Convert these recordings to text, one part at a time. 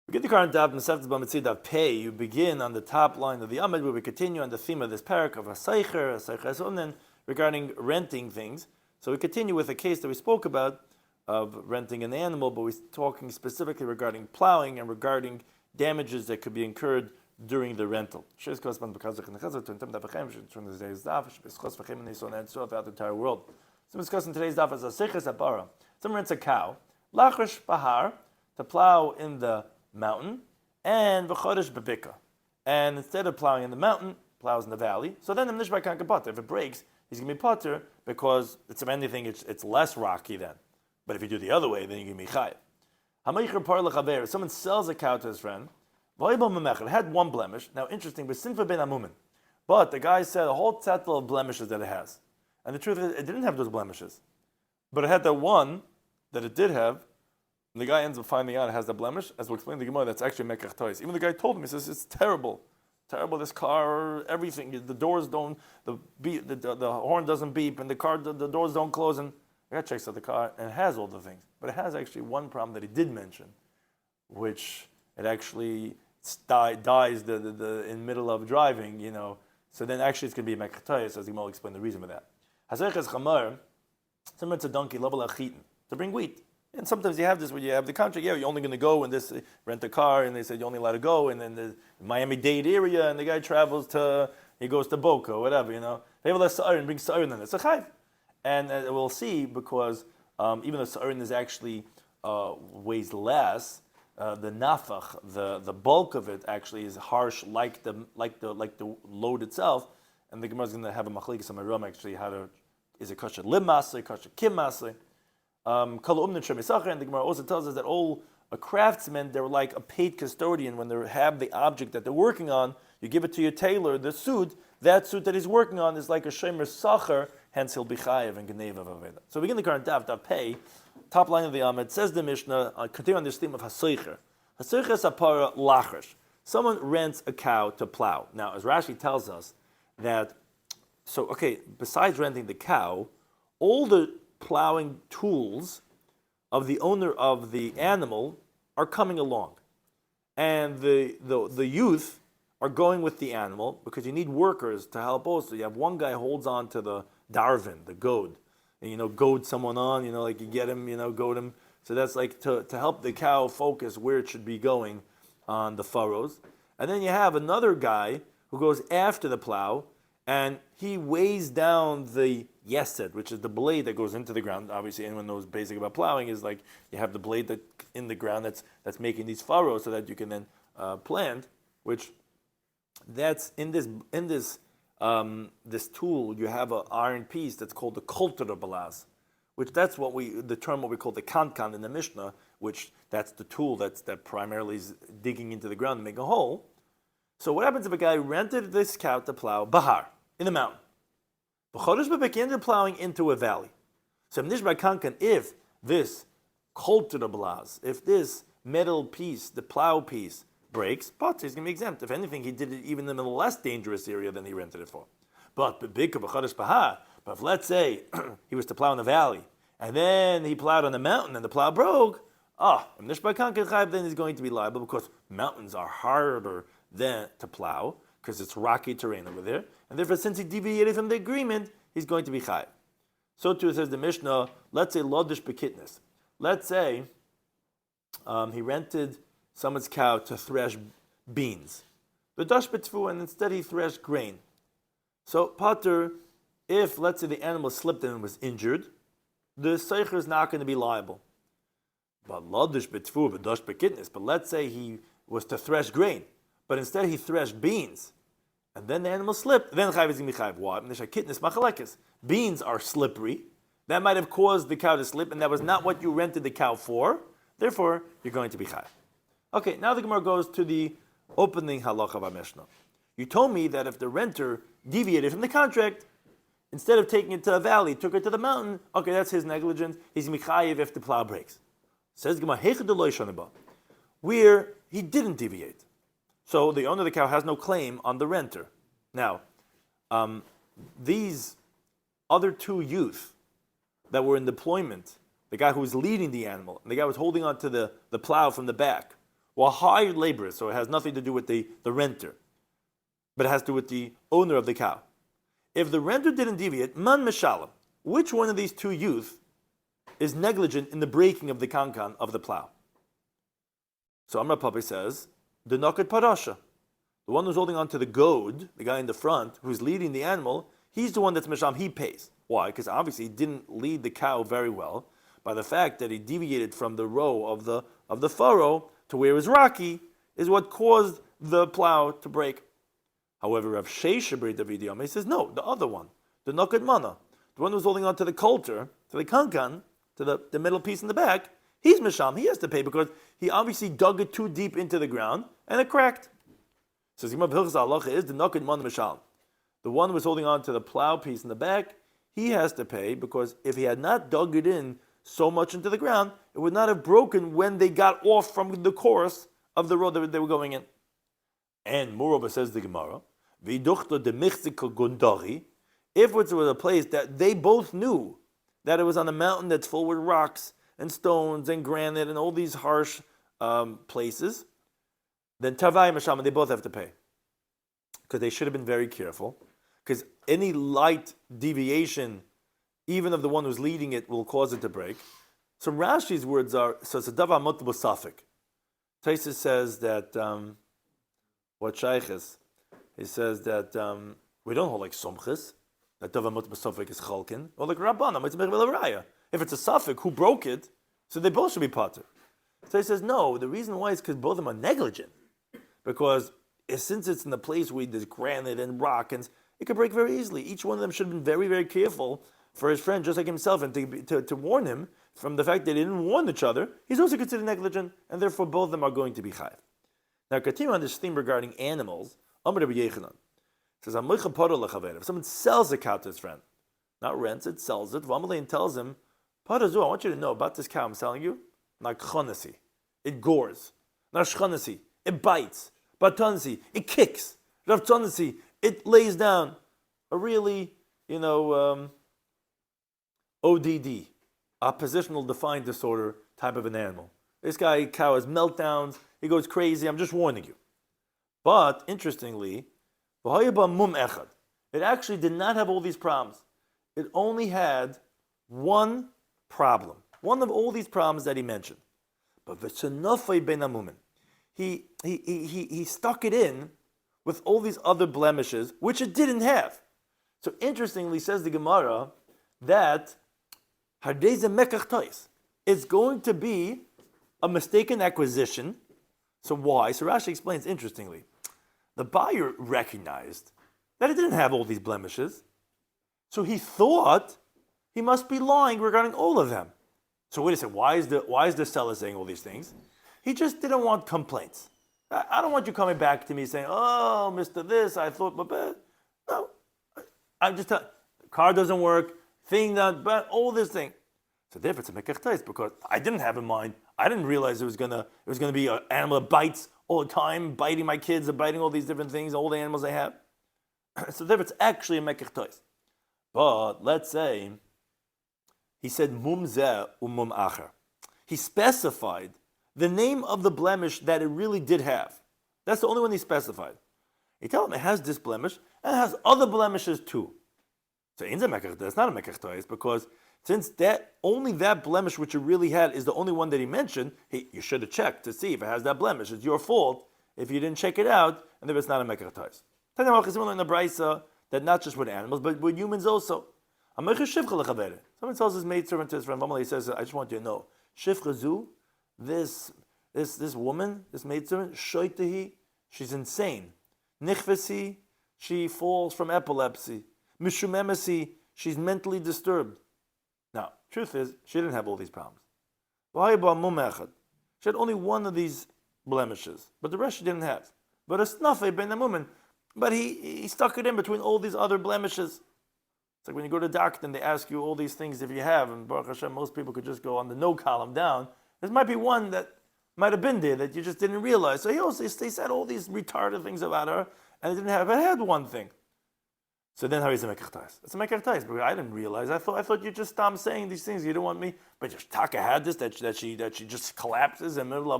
We get the current Daf, Mesechta Bava Metzia Daf Pei. You begin on the top line of the Amid, where we continue on the theme of this parak of a Seicher regarding renting things. So we continue with a case that we spoke about of renting an animal, but we're talking specifically regarding plowing and regarding damages that could be incurred during the rental. Throughout the entire world. So we're discussing today's Daf as a Seicher Abara. Someone rents a cow, Lachrish Bahar, to plow in the mountain, and v'chodesh bebika. And instead of plowing in the mountain, plows in the valley. So then the nishbay can't get potter. If it breaks, he's going to be potter because if anything, it's less rocky then. But if you do the other way, then you're going to be chayiv. Hamaycher par lechaver. If someone sells a cow to his friend, it had one blemish. Now, interesting, but sinfa ben amumin. But the guy said a whole settle of blemishes that it has. And the truth is, it didn't have those blemishes. But it had that one that it did have. And the guy ends up finding out it has the blemish. As we'll explain in the Gemara, that's actually mekach tois. Even the guy told him, he says, it's terrible. Terrible, this car, everything. The doors don't, the horn doesn't beep, and the doors don't close. And the guy checks out the car, and it has all the things. But it has actually one problem that he did mention, which it actually dies in the middle of driving, So then actually it's going to be a mekach tois, as the Gemara will explain the reason for that. Hazerches chamar, similar to donkey, to bring wheat. And sometimes you have this where you have the contract, you're only going to go and rent a car, and they said you're only allowed to go, and then the Miami-Dade area, and the guy he goes to Boca, whatever, They have a sa'arin, bring sa'arin in it. It's a chayv. And we'll see, because even though sa'arin is actually weighs less, the nafach, the bulk of it actually is harsh, like the load itself. And the Gemara is going to have a machlekes on Marom actually is it kosher lim masay, kosher kim masay. And the Gemara also tells us that all craftsmen, they're like a paid custodian when they have the object that they're working on. You give it to your tailor, the suit, that suit that he's working on is like a shemer sacher, hence he'll be chayev and geneva v'aveda. So we begin the current Daf Pei, top line of the Amid, says the Mishnah, continue on this theme of haseicher. Haseicher is apara lachrish. Someone rents a cow to plow. Now, as Rashi tells us that, besides renting the cow, all the plowing tools of the owner of the animal are coming along, and the youth are going with the animal because you need workers to help also. You have one guy holds on to the darvin, the goad, and goad someone on, like you get him, goad him. So that's like to help the cow focus where it should be going on the furrows. And then you have another guy who goes after the plow, and he weighs down the yesed, which is the blade that goes into the ground. Obviously, anyone knows basic about plowing is like you have the blade that in the ground that's making these furrows so that you can then plant. Which that's in this tool you have an iron piece that's called the kolter balaz, which that's what we call the kankan in the Mishnah, which that's the tool that primarily is digging into the ground to make a hole. So what happens if a guy rented this cow to plow bahar in the mountain? B'chodesh bebek ended plowing into a valley. So if this kolter blaz, if this metal piece, the plow piece, breaks, but he's going to be exempt. If anything, he did it even in a less dangerous area than he rented it for. But if let's say he was to plow in the valley, and then he plowed on the mountain and the plow broke, then he's going to be liable because mountains are harder than to plow, because it's rocky terrain over there, and therefore since he deviated from the agreement, he's going to be chayiv. So too says the Mishnah, let's say lodish bekitnis. Let's say he rented someone's cow to thresh beans. V'dash betfu, and instead he threshed grain. So pater, if let's say the animal slipped and was injured, the seicher is not going to be liable. But lodish betfu, v'dash bekitnis. But let's say he was to thresh grain, but instead he threshed beans, and then the animal slipped, then chayiv is going to be chayiv. Why? Beans are slippery. That might have caused the cow to slip, and that was not what you rented the cow for. Therefore, you're going to be chayiv. Okay, now the Gemara goes to the opening halacha of our Mishnah. You told me that if the renter deviated from the contract, instead of taking it to a valley, took it to the mountain, okay, that's his negligence. He's chayiv if the plow breaks. Says Gemara, where he didn't deviate. So the owner of the cow has no claim on the renter. Now, these other two youth that were in deployment, the guy who was leading the animal, and the guy who was holding on to the plow from the back, or hired laborers, so it has nothing to do with the renter, but it has to do with the owner of the cow. If the renter didn't deviate, man meshalem, which one of these two youth is negligent in the breaking of the kankan of the plow? So Amar Papi says, the nokat parasha, the one who's holding on to the goad, the guy in the front who's leading the animal, he's the one that's mesham, he pays. Why? Because obviously he didn't lead the cow very well by the fact that he deviated from the row of the furrow to where it was rocky, is what caused the plow to break. However, Rav Sheshabri David Yomei says, no, the other one, the nokat mana, the one who's holding on to the coulter, to the kankan, to the middle piece in the back, he's mesham, he has to pay because he obviously dug it too deep into the ground and it cracked. So Zimah B'Hilchas Halacha is the nokat mana mesham. The one who was holding on to the plow piece in the back, he has to pay because if he had not dug it in so much into the ground, it would not have broken when they got off from the course of the road that they were going in. And moreover, says the Gemara, V'duchta de michzika gondari, if it was a place that they both knew that it was on a mountain that's full with rocks and stones and granite and all these harsh places, then tavai mashama, they both have to pay. Because they should have been very careful. Because any light deviation, even of the one who's leading it, will cause it to break. So Rashi's words are, so it's a davar mutbu safik. Taisus says that, what shaykhis? He says that we don't hold like somchis, that davar mutbu safik is chalkin, or like Rabbana, it's mechvel. If it's a safik, who broke it, so they both should be pater. So he says, no, the reason why is because both of them are negligent. Because since it's in the place where there's granite and rock, and it could break very easily. Each one of them should have been very, very careful for his friend, just like himself, and to warn him from the fact that they didn't warn each other. He's also considered negligent, and therefore both of them are going to be chayav. Now, continue on this theme regarding animals. Amar Rabbi Yechanan says, if someone sells a cow to his friend, not rents it, sells it, Vamalein tells him, Padazu, I want you to know about this cow I'm selling you. Nakchonasi, it gores. Nashchonasi, it bites. Batansi, it kicks. Ravtanasi, it lays down. A really, ODD, oppositional defiant disorder type of an animal. This cow has meltdowns, he goes crazy, I'm just warning you. But, interestingly, it actually did not have all these problems. It only had one problem. One of all these problems that he mentioned. But he stuck it in with all these other blemishes, which it didn't have. So interestingly, says the Gemara, that it's going to be a mistaken acquisition. So why? So Rashi explains interestingly. The buyer recognized that it didn't have all these blemishes. So he thought he must be lying regarding all of them. So wait a second, why is the seller saying all these things? He just didn't want complaints. I don't want you coming back to me saying, oh, Mr. This, I thought, but no. I'm just telling the car doesn't work, thing that, but all this thing. So therefore it's a mekach because I didn't have in mind, I didn't realize it was gonna be an animal that bites all the time, biting my kids, or biting all these different things, all the animals I have. So therefore it's actually a mekach. But let's say he said mum zeh umum acher. He specified the name of the blemish that it really did have. That's the only one he specified. He told him it has this blemish and it has other blemishes too. So it's not a mekach, because since only that blemish which it really had is the only one that he mentioned, you should have checked to see if it has that blemish. It's your fault if you didn't check it out, and if it's not a mekach. Similar in the Brisa that not just with animals, but with humans also. Someone tells his maidservant to his friend, he says, I just want you to know, Shifchazu, this woman, this maidservant, shoitehi, she's insane. Nichvesi, she falls from epilepsy. Mishumemesi, she's mentally disturbed. Now, truth is, she didn't have all these problems. She had only one of these blemishes, but the rest she didn't have. But a snafe ben woman, but he stuck it in between all these other blemishes. It's like when you go to the doctor and they ask you all these things if you have, and Baruch Hashem, most people could just go on the no column down. There might be one that might have been there that you just didn't realize. So they said all these retarded things about her, and it didn't have. It had one thing. So then how is it mekach? It's a mekach because I didn't realize. I thought you just stopped saying these things. You didn't want me, but just Taka had this that she just collapses in the middle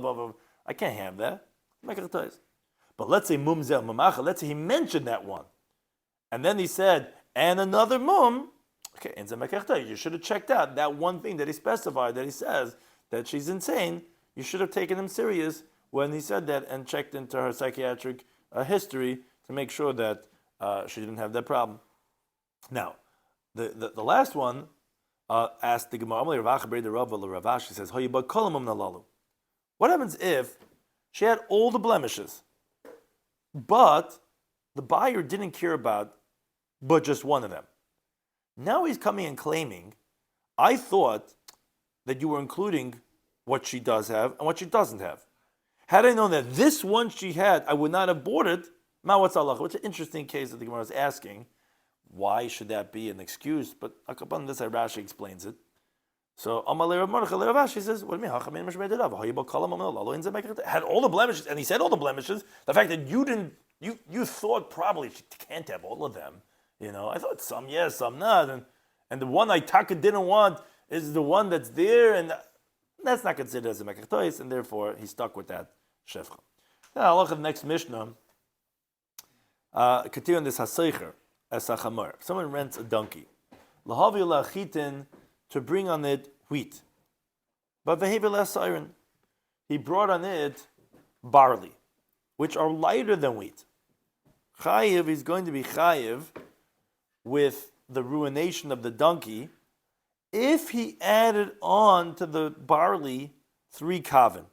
I can't have that. But let's say mumzel mamacha. Let's say he mentioned that one, and then he said, and another mum. Okay, you should have checked out that one thing that he specified, that he says that she's insane. You should have taken him serious when he said that and checked into her psychiatric history to make sure that she didn't have that problem. Now, the last one asked the Gemara, she says, what happens if she had all the blemishes, but the buyer didn't care about but just one of them? Now he's coming and claiming, I thought that you were including what she does have and what she doesn't have. Had I known that this one she had, I would not have bought it. Ma what's Allah? What's an interesting case that the Gemara is asking. Why should that be an excuse? But upon this, Rashi explains it. So Rashi says, what do you mean? Had all the blemishes, and he said all the blemishes. The fact that you thought probably she can't have all of them. I thought some yes, some not, and the one I taka didn't want is the one that's there, and that's not considered as a mekach, and therefore he stuck with that shefcha. Now I'll look at the next Mishnah. Continue on this haseicher as a chamor. If someone rents a donkey, lahavi lachitin, to bring on it wheat, but vehevi lasiren, he brought on it barley, which are lighter than wheat. Chayiv is going to be chayiv with the ruination of the donkey if he added on to the barley 3 kavin.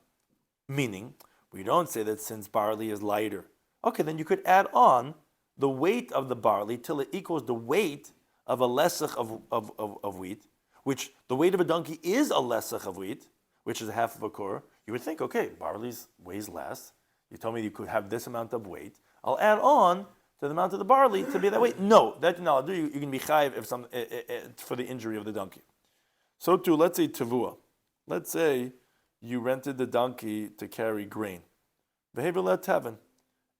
Meaning, we don't say that since barley is lighter. Okay, then you could add on the weight of the barley till it equals the weight of a lesach of wheat, which the weight of a donkey is a lesach of wheat, which is a half of a kor. You would think, okay, barley weighs less. You told me you could have this amount of weight. I'll add on to the amount of the barley to be that weight. No, that you're not do. You can be chayiv for the injury of the donkey. So too, let's say tavua. Let's say you rented the donkey to carry grain. Behavior tavin.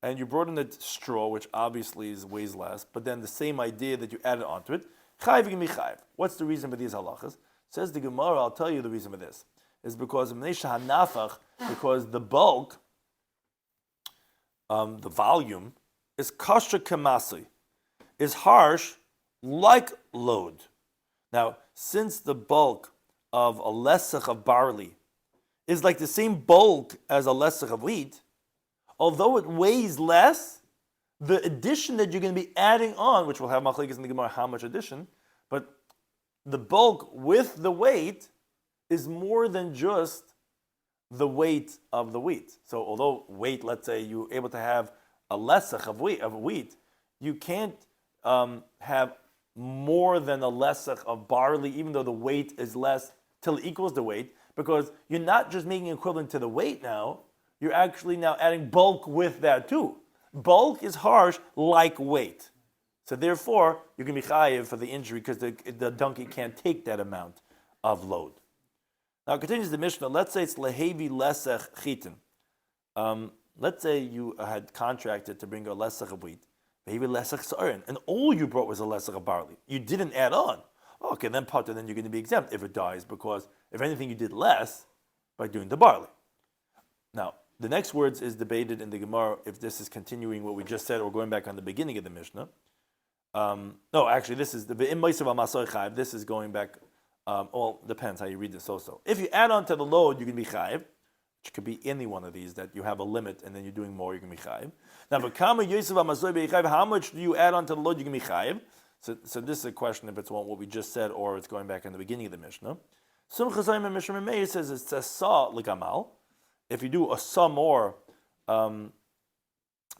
And you brought in the straw, which obviously weighs less, but then the same idea that you added onto it. Chayiv can be chayiv. What's the reason for these halachas? Says the Gemara, I'll tell you the reason for this. Is because because the bulk, the volume, is kasha kamasi, is harsh like load. Now, since the bulk of a lesach of barley is like the same bulk as a lesach of wheat, although it weighs less, the addition that you're going to be adding on, which will have machlekes in the Gemara how much addition, but the bulk with the weight is more than just the weight of the wheat. So although weight, let's say you're able to have a lesach of wheat, you can't have more than a lesach of barley, even though the weight is less, till it equals the weight, because you're not just making equivalent to the weight now, you're actually now adding bulk with that too. Bulk is harsh like weight. So therefore, you can be chayiv for the injury because the donkey can't take that amount of load. Now continues the Mishnah. Let's say it's lehevi lesach chitin. Let's say you had contracted to bring a lesach of wheat, lehevi lesach sarin, and all you brought was a lesach of barley. You didn't add on. Okay, then then you're going to be exempt if it dies, because if anything you did less by doing the barley. Now, the next words is debated in the Gemara if this is continuing what we just said or going back on the beginning of the Mishnah. No, actually, this is the this is going back. All depends how you read this also. If you add on to the load, you can be chayiv, which could be any one of these that you have a limit and then you're doing more, you can be chayiv. Now, how much do you add on to the load, you can be chayiv? So this is a question if it's what we just said or it's going back in the beginning of the Mishnah. Some Chazayim and Mishnah Meir says it's a sa l'gamal. If you do a sa more for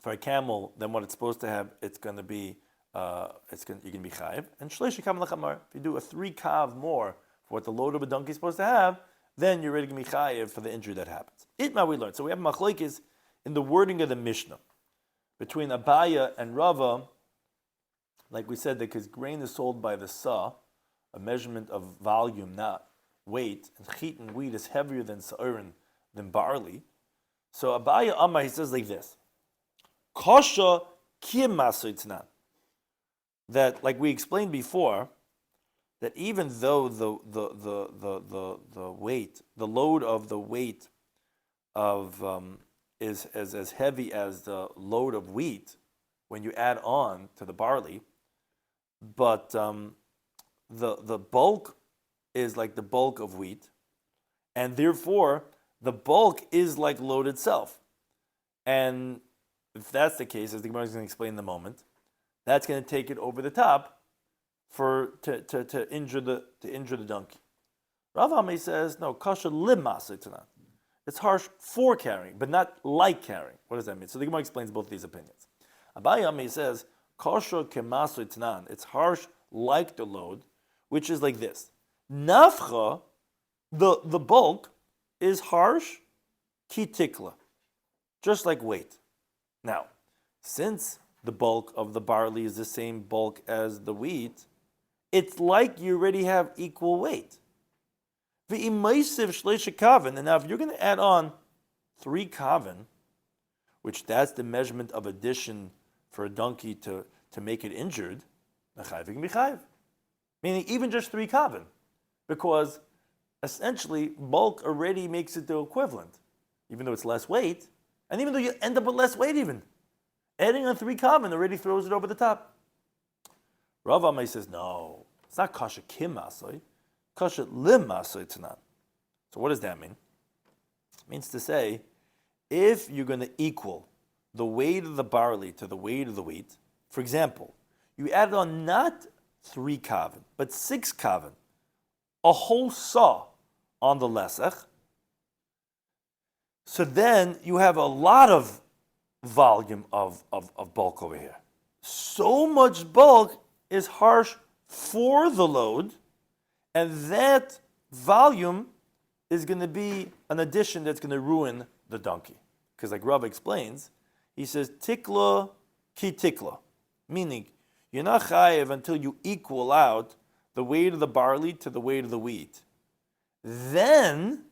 a camel than what it's supposed to have, it's going to be you can be chayiv. And shleishi kam l'chamar. If you do a 3 kav more for what the load of a donkey is supposed to have, then you're ready to be chayiv for the injury that happens. Itma we learned. So we have machlekes in the wording of the Mishnah between Abaya and Rava. Like we said, because grain is sold by the sa, a measurement of volume, not weight, and chitin, wheat, is heavier than sa'irin, than barley. So Abaya Amar, he says like this: Kasha kim masritznan. That, like we explained before, that even though the weight, the load of the weight is as heavy as the load of wheat when you add on to the barley, but the bulk is like the bulk of wheat, and therefore the bulk is like load itself. And if that's the case, as the Gemara is going to explain in a moment, that's going to take it over the top to injure the donkey. Rav Ami says no, kasha limasa tanan. It's harsh for carrying, but not like carrying. What does that mean? So the Gemara explains both these opinions. Abai Ami says kasha kemasu tanan. It's harsh like the load, which is like this. Nafcha, the bulk, is harsh ki tikla, just like weight. Now, since the bulk of the barley is the same bulk as the wheat, it's like you already have equal weight. And now if you're going to add on 3 kavan, which that's the measurement of addition for a donkey to make it injured, meaning even just 3 kavan, because essentially bulk already makes it the equivalent, even though it's less weight, and even though you end up with less weight even. Adding on 3 kavan already throws it over the top. Rav Amai says, no, it's not kasha kim masoi, kasha lim masoi tanan. So what does that mean? It means to say, if you're going to equal the weight of the barley to the weight of the wheat, for example, you added on not 3 kavan, but 6 kavan, a whole saw on the lesech, so then you have a lot of volume of bulk over here. So much bulk is harsh for the load, and that volume is going to be an addition that's going to ruin the donkey. Because like Rav explains, he says, tikla ki tikla, meaning you're not chayev until you equal out the weight of the barley to the weight of the wheat. Then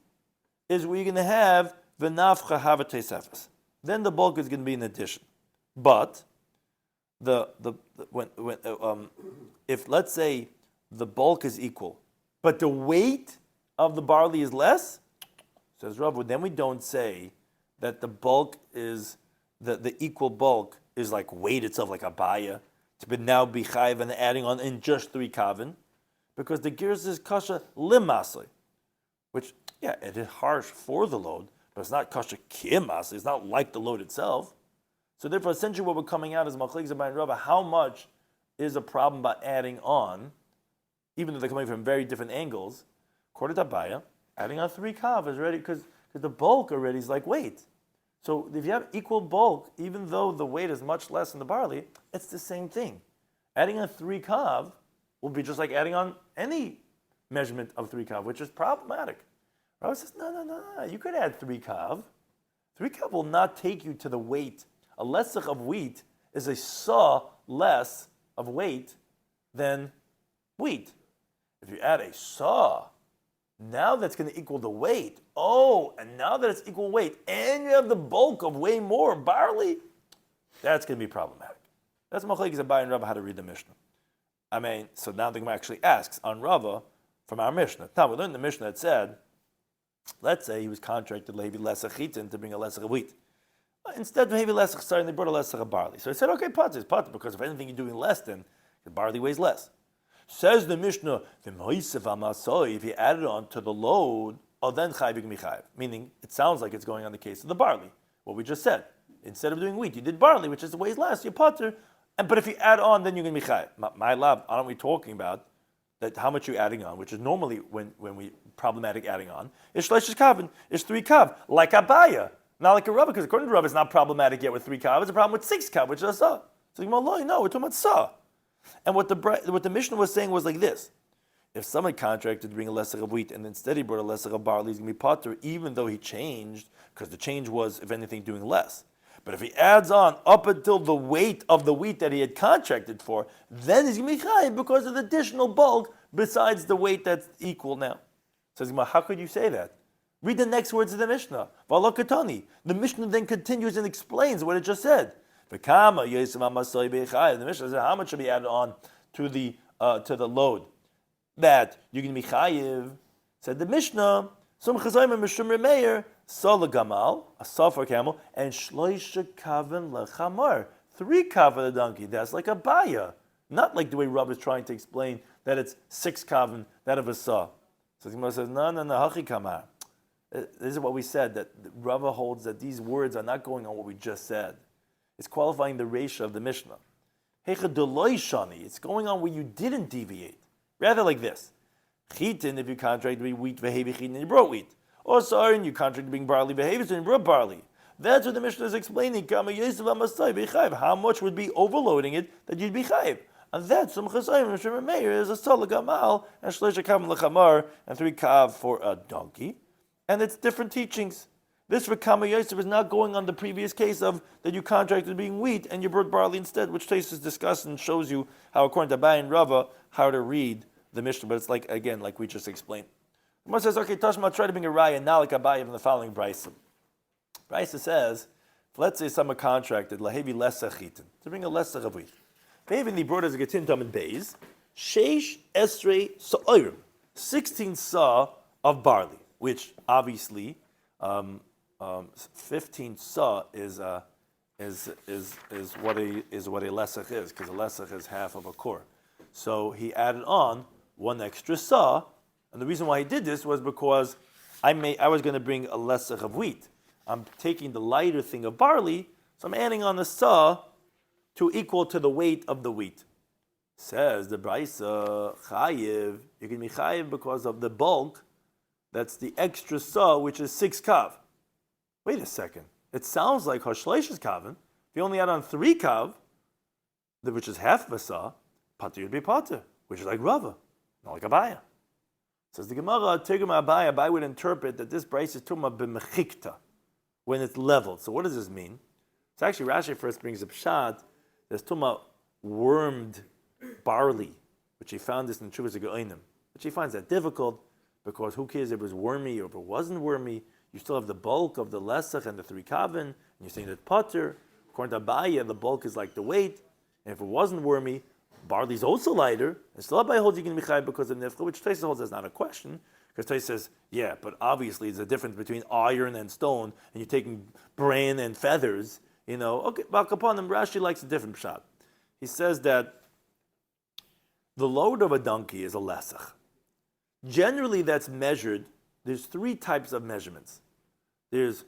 is where you're going to have the nafcha havatei sefes. Then the bulk is going to be an addition. But if let's say the bulk is equal, but the weight of the barley is less, says Rav, then we don't say that the bulk is the equal bulk is like weight itself, like a baya, to now be chayiv and adding on in just 3 kavan, because the gears is kasha limasli, which it is harsh for the load, but it's not kasha kimas. It's not like the load itself. So therefore, essentially, what we're coming out is machlekes Abai and Rava. How much is a problem by adding on, even though they're coming from very different angles? According to Abaya, adding on 3 kav is already because the bulk already is like weight. So if you have equal bulk, even though the weight is much less in the barley, it's the same thing. Adding on 3 kav will be just like adding on any measurement of 3 kav, which is problematic. Rabbi says, no. You could add 3 kav. 3 kav will not take you to the weight. A lesach of wheat is a saw less of weight than wheat. If you add a saw, now that's going to equal the weight. Oh, and now that it's equal weight, and you have the bulk of way more barley, that's going to be problematic. That's machlekes Abai and Rava how to read the Mishnah. So now the Gemara actually asks on Rava from our Mishnah. Now we learned the Mishnah that said, let's say he was contracted Levi Lesach Chitin to bring a lesach of wheat. Instead of heavy lesach starting, they brought a lesach of barley. So I said, okay, pot is pot, because if anything you're doing less, then the barley weighs less. Says the Mishnah, if you add it on to the load, then chayvig michayv. Meaning, it sounds like it's going on the case of the barley. What we just said. Instead of doing wheat, you did barley, which is the weighs less, you potter. But if you add on, then you're going to be michayv. My lab, aren't we talking about that how much you're adding on, which is normally when we problematic adding on, is shleishes kav, is 3 kav, like Abaya. Not like a Rava, because according to Rava, it's not problematic yet with 3 kav, it's a problem with 6 kav, which is a saw. So no, we're talking about saw. And what the Mishnah was saying was like this. If someone contracted to bring a lesser of wheat and instead he brought a lesser of barley, he's going to be potter, even though he changed, because the change was, if anything, doing less. But if he adds on up until the weight of the wheat that he had contracted for, then he's going to be chayiv because of the additional bulk besides the weight that's equal now. Says, how could you say that? Read the next words of the Mishnah. Valakatani. The Mishnah then continues and explains what it just said. The Mishnah says, how much should be added on to the load that you're going to be chayiv? Said the Mishnah, some chazayim and Mishum Remeir sa legamal, a sa for a camel, and shloisha kaven lechamar, 3 kav for the donkey. That's like a baya, not like the way Rav is trying to explain that it's 6 kaven, that of a sa. So the Gemara says, no, hachi kamar. This is what we said, that Rava holds that these words are not going on what we just said. It's qualifying the ratio of the Mishnah. It's going on where you didn't deviate. Rather like this. Chitin, if you contract to be wheat, vehevi chitin, and you brought wheat. Or sarin, you contract to being barley, vehevi, and you brought barley. That's what the Mishnah is explaining. How much would be overloading it that you'd be chayiv? And that's some chasayim. Shemar Meir is a sol gamal and shleisha kav lechamar and 3 kav for a donkey. And it's different teachings. This for Kama Yosef is not going on the previous case of that you contracted being wheat and you brought barley instead, which Tais is discussed and shows you how, according to Abai and Rava, how to read the Mishnah. But it's like, again, like we just explained. The Gemara says, okay, Tashma, try to bring a raya, not like Abai from the following brisa. Brisa says, if let's say someone contracted lahevi lesach chitin, to bring a lesach of wheat. Even he brought as a getin tam and beis, sheish esrei sa'orim, 16 sa of barley, which obviously 15 sa is what a lesach is, because a lesach is half of a kor. So he added on 1 extra sa, and the reason why he did this was because I was going to bring a lesach of wheat. I'm taking the lighter thing of barley, so I'm adding on the sa to equal to the weight of the wheat. Says the Brisa, chayiv, you can be chayiv because of the bulk. That's the extra sa, which is 6 kav. Wait a second. It sounds like Hashleish's kaven. If you only add on 3 kav, which is half of a sa, pater would be pater, which is like Rava, not like Abaya. Says the Gemara, Tigma Abaya would interpret that this Brisa is talking about b'mechikta, when it's leveled. So what does this mean? So actually Rashi first brings up Pshat, there's talking about wormed barley, which he found this in Chuvas Geonim, which he finds that difficult, because who cares if it was wormy or if it wasn't wormy? You still have the bulk of the lesach and the 3 kaven, and you're saying that potter. According to Abaya, the bulk is like the weight, and if it wasn't wormy, barley's also lighter, and still Abaya holds you can be chayav because of nifcha, which Taisa holds is not a question, because Taisa says, yeah, but obviously there's a difference between iron and stone, and you're taking bran and feathers, Okay, Balkapanim, Rashi likes a different pshat. He says that the load of a donkey is a lesach. Generally, that's measured. There's 3 types of measurements. There's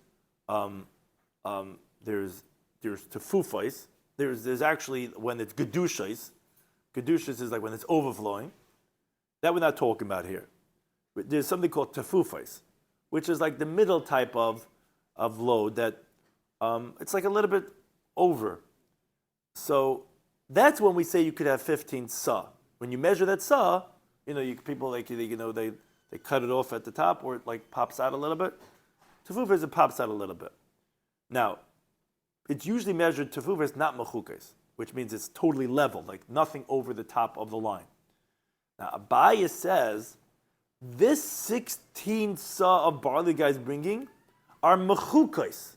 tefufais. There's actually when it's gedushais. Gedushais is like when it's overflowing. That we're not talking about here. But there's something called tefufais, which is like the middle type of load that it's like a little bit over. So that's when we say you could have 15 sa. When you measure that sa, people like they cut it off at the top, or it like pops out a little bit. Tefufas, it pops out a little bit. Now, it's usually measured tefufas, not mechukes, which means it's totally level, like nothing over the top of the line. Now, Abaya says this 16 sa of barley guys bringing are mechukes.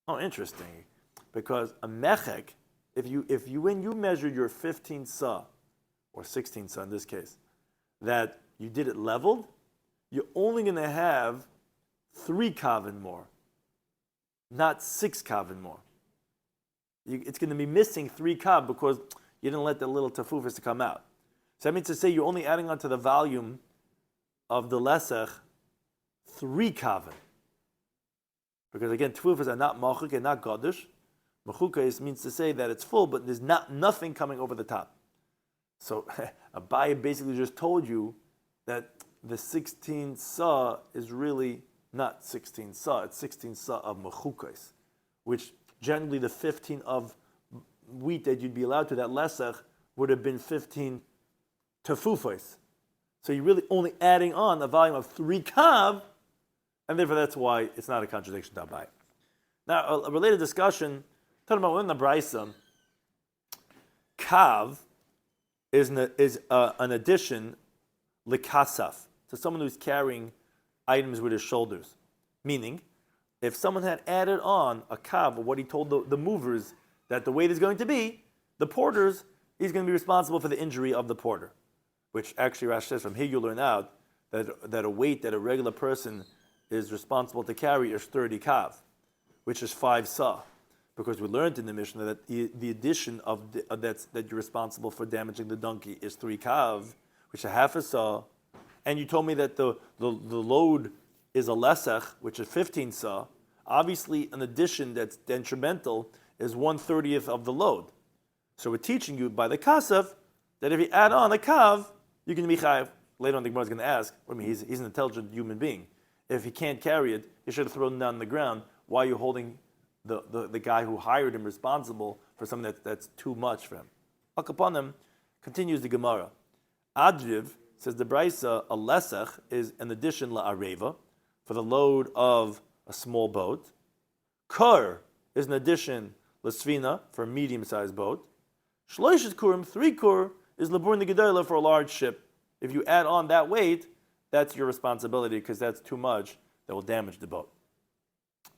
Oh, interesting, because a mechek, when you measure your 15 sa or 16 sa in this case, that you did it leveled, you're only going to have 3 kaven more, not 6 kaven more. It's going to be missing 3 kav because you didn't let the little tefufas to come out. So that means to say you're only adding onto the volume of the lesach 3 kaven. Because again, tefufas are not machuk and not gadish. Machukah means to say that it's full, but there's nothing coming over the top. So Abaya basically just told you that the 16 sa is really not 16 sa, it's 16 sa of mechukais, which generally the 15 of wheat that you'd be allowed to, that lesach, would have been 15 tefufais. So you're really only adding on a volume of 3 kav, and therefore that's why it's not a contradiction to Abaya. Now, a related discussion, talking about in the Brisa, kav is an addition likasaf, to someone who's carrying items with his shoulders. Meaning, if someone had added on a kav, or what he told the movers that the weight is going to be, the porters, he's going to be responsible for the injury of the porter. Which actually Rashi says from here you learn out that a weight that a regular person is responsible to carry is 30 kav, which is 5 sa. Because we learned in the Mishnah that the addition of that you're responsible for damaging the donkey is 3 kav, which is half a sa. And you told me that the load is a lesech, which is 15 sa. Obviously, an addition that's detrimental is 1/30th of the load. So we're teaching you by the kasav that if you add on a kav, you can be chayav. Later on, the Gemara is going to ask, I mean, he's an intelligent human being. If he can't carry it, he should have thrown it down on the ground. Why are you holding the guy who hired him responsible for something that's too much for him? Akapanim continues the Gemara. Adriv says the Braisa, a lesech is an addition la'areva for the load of a small boat. Kar is an addition l'svina for a medium-sized boat. Shloishes kurim, 3 kur, is labur negedayla for a large ship. If you add on that weight, that's your responsibility because that's too much that will damage the boat.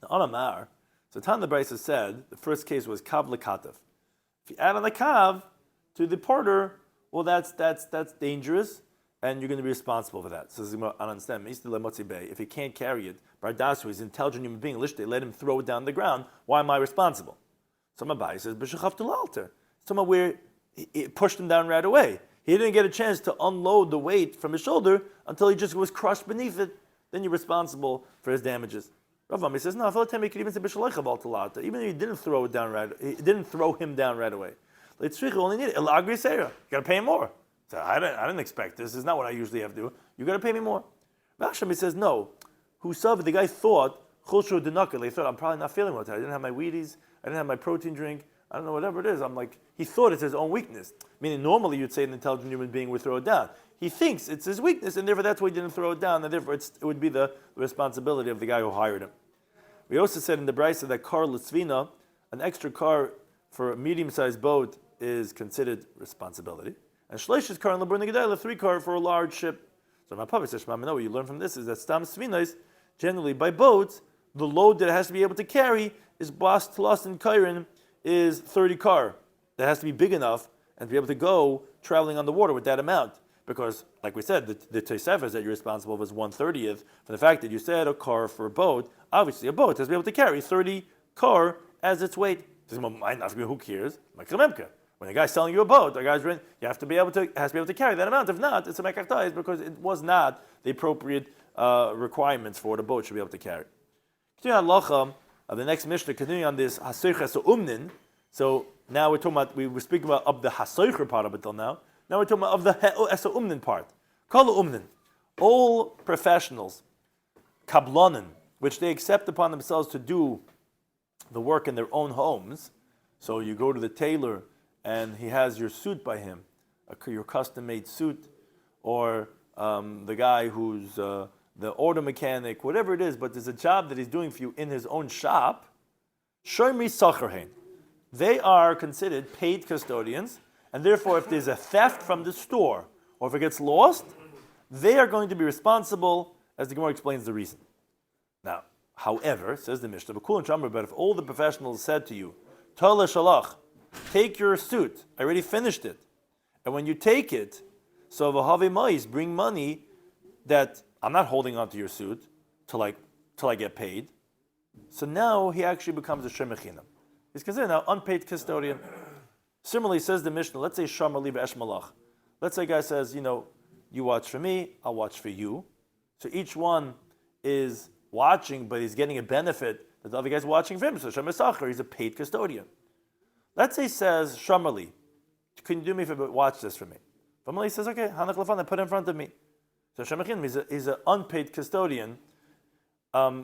Now, on Amar, so Tan the Braisa said the first case was kav lekatav. If you add on the kav to the porter, well, that's dangerous, and you're going to be responsible for that. So I don't understand. If he can't carry it, Bardasu is an intelligent human being. They let him throw it down the ground. Why am I responsible? So Abai says b'shechaftul alter. Someone where it pushed him down right away. He didn't get a chance to unload the weight from his shoulder until he just was crushed beneath it. Then you're responsible for his damages. Rav Ami says, no, I feel like even if he didn't throw it down right, he didn't throw him down right away. You only need it. You got to pay him more. So I didn't expect this. This is not what I usually have to do. You got to pay me more. Rav Shami says, no. The guy thought, they thought, I'm probably not feeling well today. I didn't have my Wheaties. I didn't have my protein drink. I don't know, whatever it is. I'm like, he thought it's his own weakness. Meaning normally you'd say an intelligent human being would throw it down. He thinks it's his weakness, and therefore that's why he didn't throw it down, and therefore it would be the responsibility of the guy who hired him. We also said in the Brisa that car l'svina, an extra car for a medium-sized boat is considered responsibility. And shleish's car in the burning gedayla, 3 car for a large ship. So my Papa says, what you learn from this is that stam svinas, generally by boats, the load that it has to be able to carry is bas tlas and kairin, is 30 car. That has to be big enough and to be able to go traveling on the water with that amount. Because, like we said, the Tosefes that you're responsible for is 1/30th. For the fact that you said a car for a boat, obviously a boat has to be able to carry 30 car as its weight. Who cares? When the guy's selling you a boat, you has to be able to carry that amount. If not, it's a mekach because it was not the appropriate requirements for what a boat should be able to carry. Continuing on Lacha of the next Mishnah, continuing on this hasoiches umnin. So now we're talking about, we were speaking about of the hasoicher part of it till now. Now we're talking about of the esa umnin part. Kol umnin. All professionals, kablonin, which they accept upon themselves to do the work in their own homes. So you go to the tailor and he has your suit by him, your custom-made suit, or the guy who's the auto mechanic, whatever it is, but there's a job that he's doing for you in his own shop. Shomi sacherhein. They are considered paid custodians, and therefore if there's a theft from the store, or if it gets lost, they are going to be responsible, as the Gemara explains the reason. Now, however, says the Mishnah, but if all the professionals said to you, Tala shalach, take your suit, I already finished it, and when you take it, so v'havi ma'is, bring money that I'm not holding on to your suit till I get paid. So now he actually becomes a shemechinam. He's considered now unpaid custodian. Similarly, says the Mishnah, let's say Shamar Li V'esh Malach. Let's say a guy says, you watch for me, I'll watch for you. So each one is watching, but he's getting a benefit that the other guy's watching for him. So Shamar Sacher, he's a paid custodian. Let's say he says, Shamar Li, can you do me a favor, watch this for me? Family says, okay, Hanach Lefan, put it in front of me. So Shemachin is an unpaid custodian for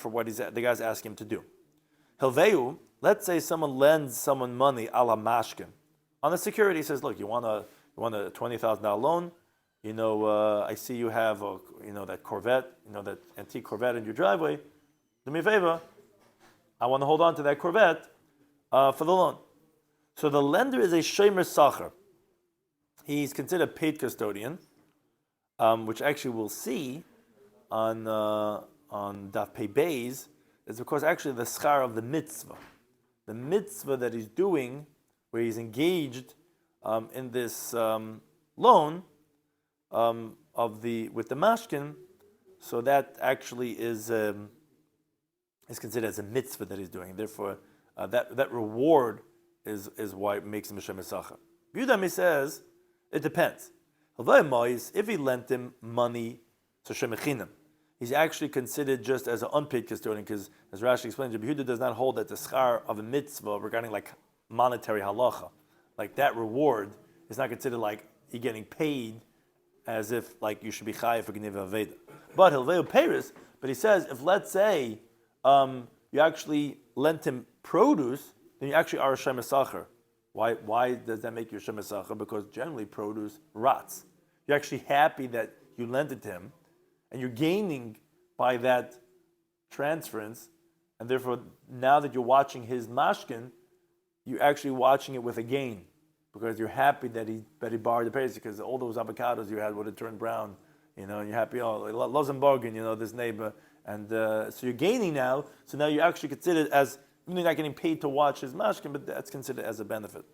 what the guy's asking him to do. Hilveu, let's say someone lends someone money a la mashkin. On the security, he says, look, you want a $20,000 loan? I see you have that Corvette, that antique Corvette in your driveway. Do me a favor. I want to hold on to that Corvette for the loan. So the lender is a shomer sacher. He's considered a paid custodian, which actually we'll see on Daf Pei Beis, is of course actually the schar of the mitzvah. The mitzvah that he's doing, where he's engaged in this loan with the mashkin. so that actually is considered as a mitzvah that he's doing. Therefore, that reward is why it makes him a Shem Esacher. Yudami says, it depends. If he lent him money to Shem Echinam, he's actually considered just as an unpaid custodian, because as Rashi explains, Rabbi Yehuda does not hold that the schar of a mitzvah regarding like monetary halacha, like that reward is not considered like you getting paid as if like you should be chayav for Gneva Aveda. But Hilveu Peres, but he says if let's say you actually lent him produce, then you actually are a Shem Esacher. Why does that make you a Shem Esacher? Because generally produce rots. You're actually happy that you lent it to him, and you're gaining by that transference, and therefore now that you're watching his mashkin, you're actually watching it with a gain, because you're happy that he borrowed the pace, because all those avocados you had would have turned brown, and you're happy, Luxembourg, this neighbor, and so you're gaining now, so now you actually consider it as, you're not getting paid to watch his mashkin, but that's considered as a benefit.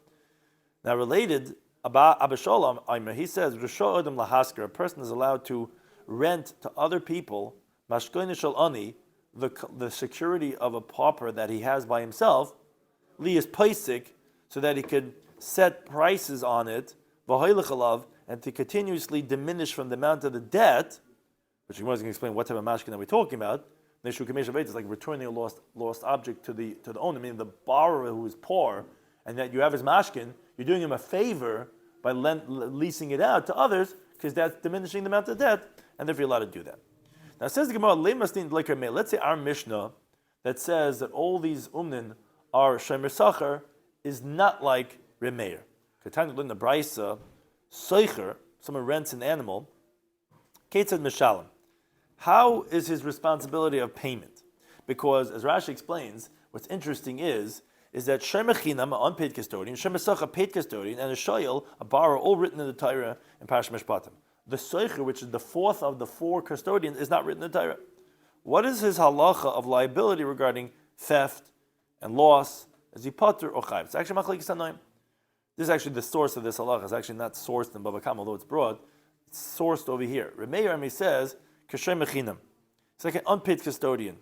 Now related, Abba Sholem, he says, a person is allowed to rent to other people, mashkoin shel ani, the security of a pauper that he has by himself, li is paisik, so that he could set prices on it, and to continuously diminish from the amount of the debt, which he was going to explain what type of mashkin that we're talking about. It's like returning a lost object to the owner, meaning the borrower who is poor, and that you have his mashkin, you're doing him a favor by leasing it out to others, because that's diminishing the amount of debt, and therefore you're allowed to do that. Now it says the Gemara, let's say our Mishnah that says that all these umnin are Shemer Sacher is not like Remeir. Katan in the Braisa, Seicher, someone rents an animal, Ketzad Mishalim. How is his responsibility of payment? Because as Rashi explains, what's interesting is that Shemer Chinam, an unpaid custodian, Shemer Sacher, a paid custodian, and a Shoyel, a borrower, all written in the Torah and Parashat Mishpatim. The Seicher, which is the fourth of the four custodians, is not written in the Torah. What is his halacha of liability regarding theft and loss? Is he patur or chayv? It's actually machlekes tanoim. This is actually the source of this halacha. It's actually not sourced in Bava Kama, although it's broad. It's sourced over here. Remeir says, kashem mechinam. It's like an unpaid custodian.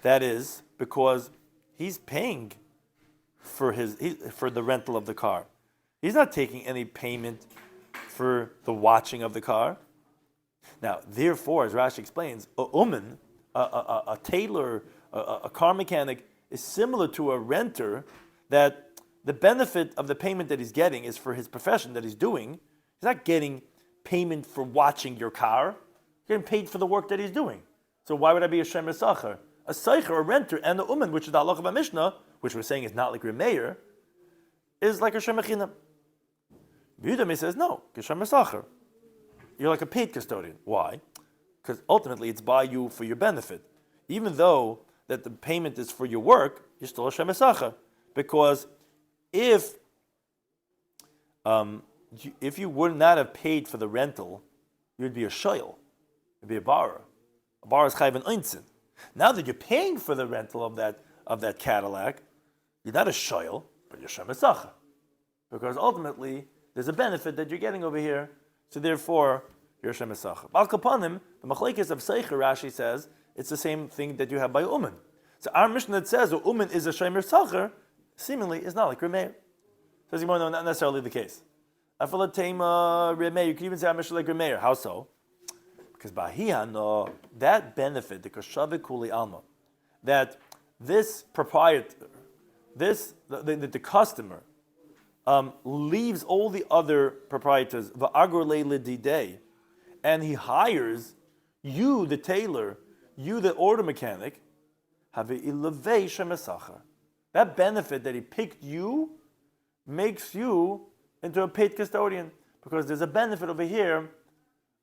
That is because he's paying for the rental of the car. He's not taking any payment for the watching of the car. Now, therefore, as Rashi explains, a tailor, a car mechanic is similar to a renter, that the benefit of the payment that he's getting is for his profession that he's doing. He's not getting payment for watching your car. He's getting paid for the work that he's doing. So why would I be a Shemer Sacher? A Seicher, a renter, and the Uman, which is the halacha of a Mishnah, which we're saying is not like Remeir, is like a Shemer Chinam. Yudami says, no, Shemer Sacher. You're like a paid custodian. Why? Because ultimately it's by you for your benefit. Even though that the payment is for your work, you're still a Shemer Sacher. Because if you would not have paid for the rental, you would be a shoyel. You'd be a borrower. A borrower is chayv an einzin. Now that you're paying for the rental of that Cadillac, you're not a shoyel, but you're Shemer Sacher. Because ultimately, there's a benefit that you're getting over here, so therefore, you're a Shemer Sacher. Al kapanim, the machlekes of Seicher, Rashi says, it's the same thing that you have by Uman. So our Mishnah that says Uman is a Shemer Sacher, seemingly is not like Remeir. Says Gemara, no, not necessarily the case. Afalatema Remeir, you can even say our Mishnah like Remeir. How so? Because Bahia, no, that benefit, the Koshavik Kuli Alma, that this proprietor, the customer, leaves all the other proprietors, va'agor le'ledidei, and he hires you, the tailor, you, the order mechanic, have a ilevei Shemer Sacher. That benefit that he picked you makes you into a paid custodian, because there's a benefit over here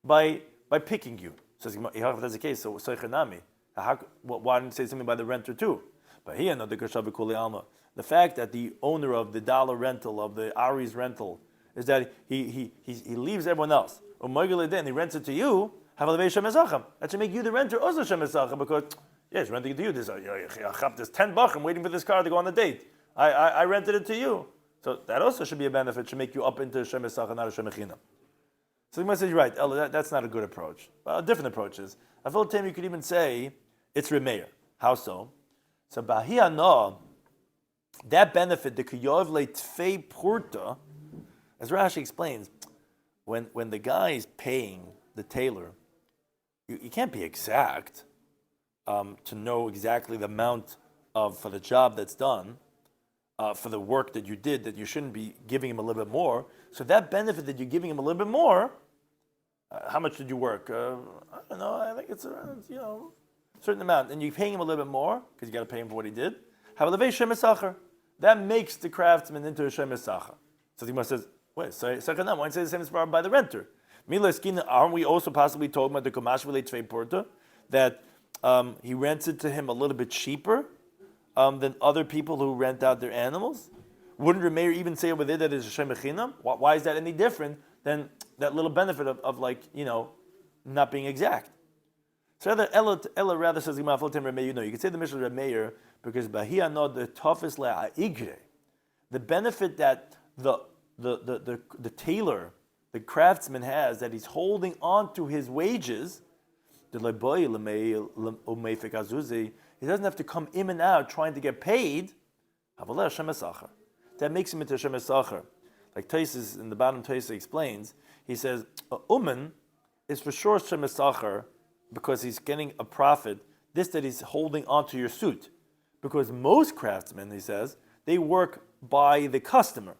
by picking you. So if that's the case, so Seichanami, why didn't you say something by the renter too? But here, no, the Kashabi Kuli Alma. The fact that the owner of the dollar rental, of the Ari's rental, is that he leaves everyone else. And he rents it to you, that should make you the renter also Shemer Sacher, because he's renting it to you. There's 10 bachrim waiting for this car to go on a date. I rented it to you. So that also should be a benefit, should make you up into Shemer Sacher, not a Shemer Chinam. So you might say, you're right, Ella, that's not a good approach. Well, different approaches. I feel you could even say it's Remeir. How so? So Bahia no, that benefit, the Kiyov le Tfei Purta, as Rashi explains, when the guy is paying the tailor, you can't be exact to know exactly the amount for the job that's done, for the work that you did, that you shouldn't be giving him a little bit more. So that benefit that you're giving him a little bit more, how much did you work? I don't know, I think it's around, a certain amount. And you're paying him a little bit more, because you got to pay him for what he did. That makes the craftsman into a Shem Esachar. So the Gemara says, wait, second now, why don't you say the same as by the renter? Aren't we also possibly talking about the Kumash V'lei Tvei Porta, that he rents it to him a little bit cheaper than other people who rent out their animals? Wouldn't Remeir even say over there that it's a Shem Echinam? Why is that any different than that little benefit of not being exact? So Ella rather says, you can say the Mishnah of Remeir because Bahia no the toughest la'igre, the benefit that the tailor, the craftsman has, that he's holding on to his wages, he doesn't have to come in and out trying to get paid. That makes him into Shem Esachar. Like Taisus in the bottom, Taisus explains, he says, Uman is for sure Shem Esachar because he's getting a profit, this that he's holding onto your suit. Because most craftsmen, he says, they work by the customer.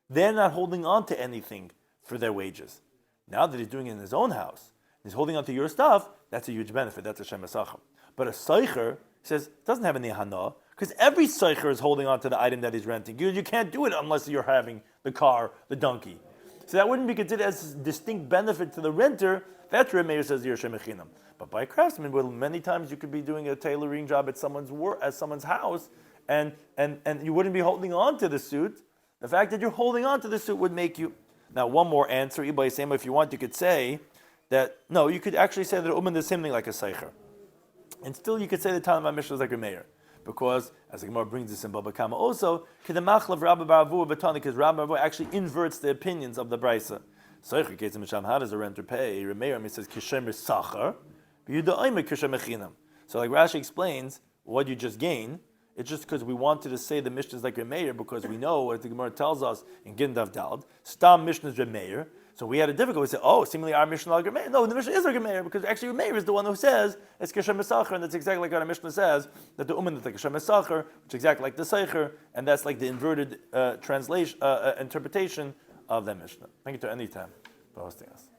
They're not holding on to anything for their wages. Now that he's doing it in his own house, he's holding on to your stuff, that's a huge benefit, that's a Shem Esachar. But a Seicher says, doesn't have any Hana, because every Seicher is holding on to the item that he's renting. You can't do it unless you're having the car, the donkey. So that wouldn't be considered as a distinct benefit to the renter. That's where Meir says you're Shem Echinam. But by a craftsman, well, many times you could be doing a tailoring job at someone's house, and you wouldn't be holding on to the suit. The fact that you're holding on to the suit would make you. Now, one more answer, if you want, you could say that, no, you could actually say that Uman is the same thing like a Seicher. And still you could say the Talmud Mishnah is like a Meir. Because, as the Gemara brings this in Baba Kama also, because Rabbi Baravu actually inverts the opinions of the Brisa. Seicher Ketzim Misham, how does a renter pay? Remeir says Kishem Sachar, B'Yuda'ayim Kishem Echinam. So like Rashi explains, what you just gain, it's just because we wanted to say the Mishnah is like Remeir, because we know what the Gemara tells us in Gindav Dald, Stam Mishnah is Remeir. So we had a difficulty. We said, seemingly our Mishnah is like Remeir. No, the Mishnah is like Remeir, because actually Remeir is the one who says it's Kishem Esachar, and that's exactly like our Mishnah says, that the Uman is like Kishem Esachar, which is exactly like the Seicher, and that's like the inverted translation, interpretation of that Mishnah. Thank you to any time for hosting us.